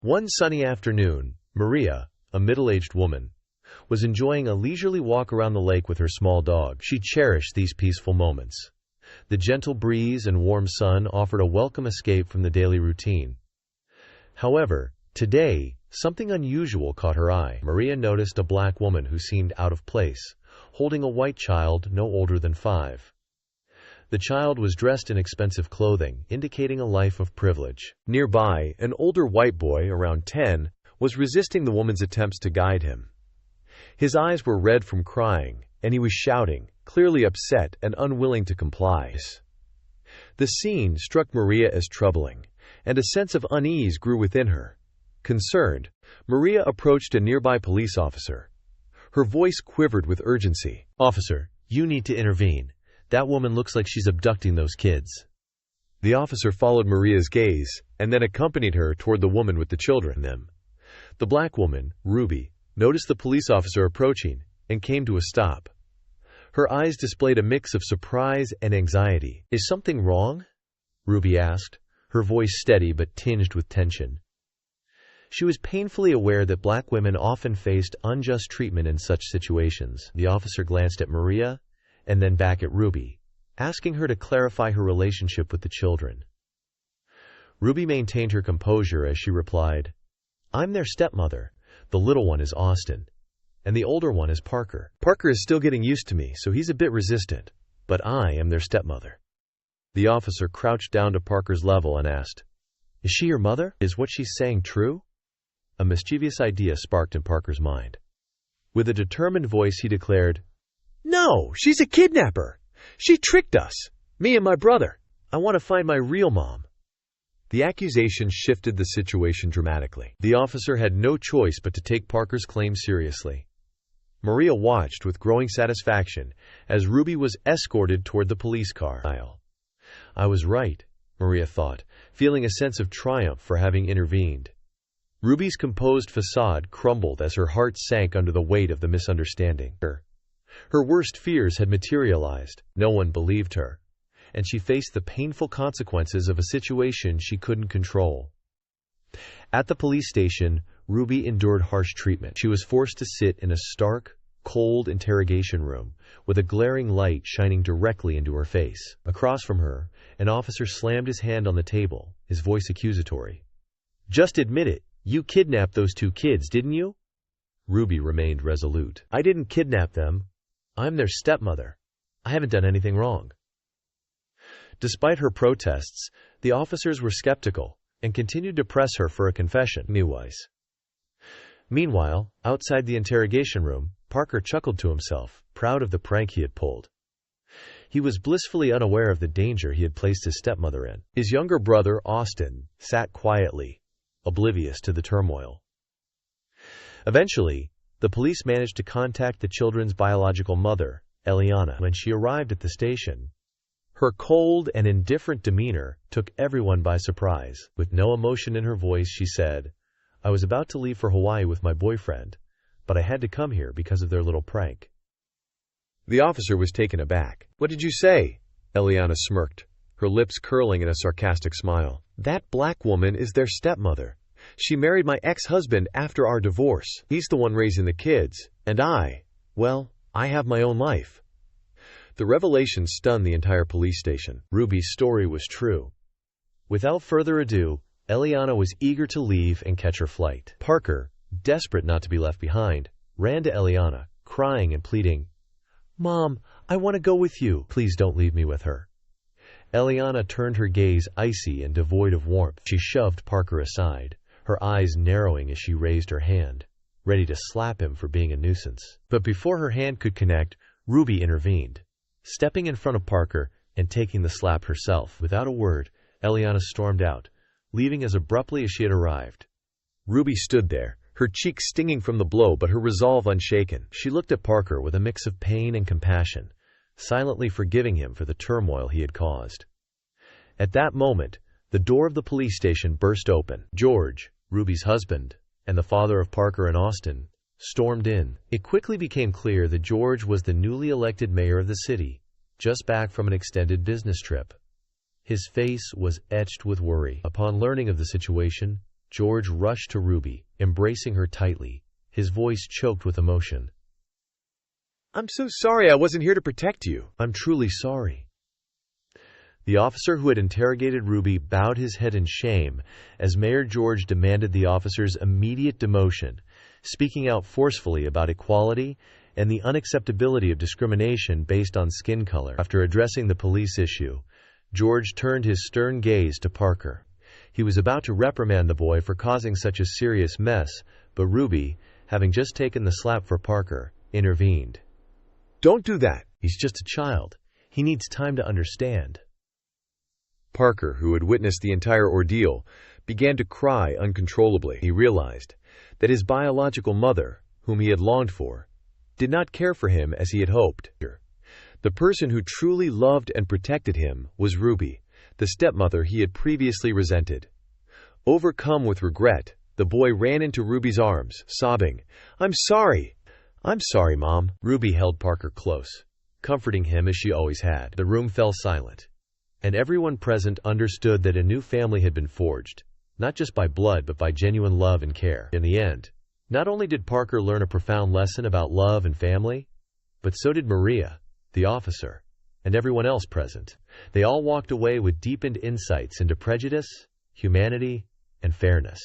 One sunny afternoon, Maria, a middle-aged woman, was enjoying a leisurely walk around the lake with her small dog. She cherished these peaceful moments. The gentle breeze and warm sun offered a welcome escape from the daily routine. However, today, something unusual caught her eye. Maria noticed a black woman who seemed out of place, holding a white child no older than 5. The child was dressed in expensive clothing, indicating a life of privilege. Nearby, an older white boy, around 10, was resisting the woman's attempts to guide him. His eyes were red from crying, and he was shouting, clearly upset and unwilling to comply. The scene struck Maria as troubling, and a sense of unease grew within her. Concerned, Maria approached a nearby police officer. Her voice quivered with urgency. "Officer, you need to intervene. That woman looks like she's abducting those kids." The officer followed Maria's gaze and then accompanied her toward the woman with the children. The black woman, Ruby, noticed the police officer approaching and came to a stop. Her eyes displayed a mix of surprise and anxiety. "Is something wrong?" Ruby asked, her voice steady but tinged with tension. She was painfully aware that black women often faced unjust treatment in such situations. The officer glanced at Maria and then back at Ruby, asking her to clarify her relationship with the children. Ruby maintained her composure as she replied, "I'm their stepmother. The little one is Austin, and the older one is Parker. Parker is still getting used to me, so he's a bit resistant, but I am their stepmother." The officer crouched down to Parker's level and asked, "Is she your mother? Is what she's saying true?" A mischievous idea sparked in Parker's mind. With a determined voice he declared, "No, she's a kidnapper. She tricked us, me and my brother. I want to find my real mom." The accusation shifted the situation dramatically. The officer had no choice but to take Parker's claim seriously. Maria watched with growing satisfaction as Ruby was escorted toward the police car. "I was right," Maria thought, feeling a sense of triumph for having intervened. Ruby's composed facade crumbled as her heart sank under the weight of the misunderstanding. Her worst fears had materialized. No one believed her, and she faced the painful consequences of a situation she couldn't control. At the police station, Ruby endured harsh treatment. She was forced to sit in a stark, cold interrogation room with a glaring light shining directly into her face. Across from her, an officer slammed his hand on the table, his voice accusatory. "Just admit it. You kidnapped those 2 kids, didn't you?" Ruby remained resolute. "I didn't kidnap them. I'm their stepmother. I haven't done anything wrong." Despite her protests, the officers were skeptical and continued to press her for a confession. Meanwhile, outside the interrogation room, Parker chuckled to himself, proud of the prank he had pulled. He was blissfully unaware of the danger he had placed his stepmother in. His younger brother, Austin, sat quietly, oblivious to the turmoil. Eventually, the police managed to contact the children's biological mother, Eliana. When she arrived at the station, her cold and indifferent demeanor took everyone by surprise. With no emotion in her voice, she said, "I was about to leave for Hawaii with my boyfriend, but I had to come here because of their little prank." The officer was taken aback. "What did you say?" Eliana smirked, her lips curling in a sarcastic smile. "That black woman is their stepmother. She married my ex-husband after our divorce. He's the one raising the kids, and I have my own life." The revelation stunned the entire police station. Ruby's story was true. Without further ado, Eliana was eager to leave and catch her flight. Parker, desperate not to be left behind, ran to Eliana, crying and pleading, "Mom, I want to go with you. Please don't leave me with her." Eliana turned her gaze icy and devoid of warmth. She shoved Parker aside, her eyes narrowing as she raised her hand, ready to slap him for being a nuisance. But before her hand could connect, Ruby intervened, stepping in front of Parker and taking the slap herself. Without a word, Eliana stormed out, leaving as abruptly as she had arrived. Ruby stood there, her cheeks stinging from the blow but her resolve unshaken. She looked at Parker with a mix of pain and compassion, silently forgiving him for the turmoil he had caused. At that moment, the door of the police station burst open. George, Ruby's husband, and the father of Parker and Austin, stormed in. It quickly became clear that George was the newly elected mayor of the city, just back from an extended business trip. His face was etched with worry. Upon learning of the situation, George rushed to Ruby, embracing her tightly, his voice choked with emotion. "I'm so sorry I wasn't here to protect you." "I'm truly sorry." The officer who had interrogated Ruby bowed his head in shame as Mayor George demanded the officer's immediate demotion, speaking out forcefully about equality and the unacceptability of discrimination based on skin color. After addressing the police issue, George turned his stern gaze to Parker. He was about to reprimand the boy for causing such a serious mess, but Ruby, having just taken the slap for Parker, intervened. "Don't do that. He's just a child. He needs time to understand." Parker, who had witnessed the entire ordeal, began to cry uncontrollably. He realized that his biological mother, whom he had longed for, did not care for him as he had hoped. The person who truly loved and protected him was Ruby, the stepmother he had previously resented. Overcome with regret, the boy ran into Ruby's arms, sobbing, "I'm sorry. I'm sorry, Mom." Ruby held Parker close, comforting him as she always had. The room fell silent, and everyone present understood that a new family had been forged, not just by blood but by genuine love and care. In the end, not only did Parker learn a profound lesson about love and family, but so did Maria, the officer, and everyone else present. They all walked away with deepened insights into prejudice, humanity, and fairness.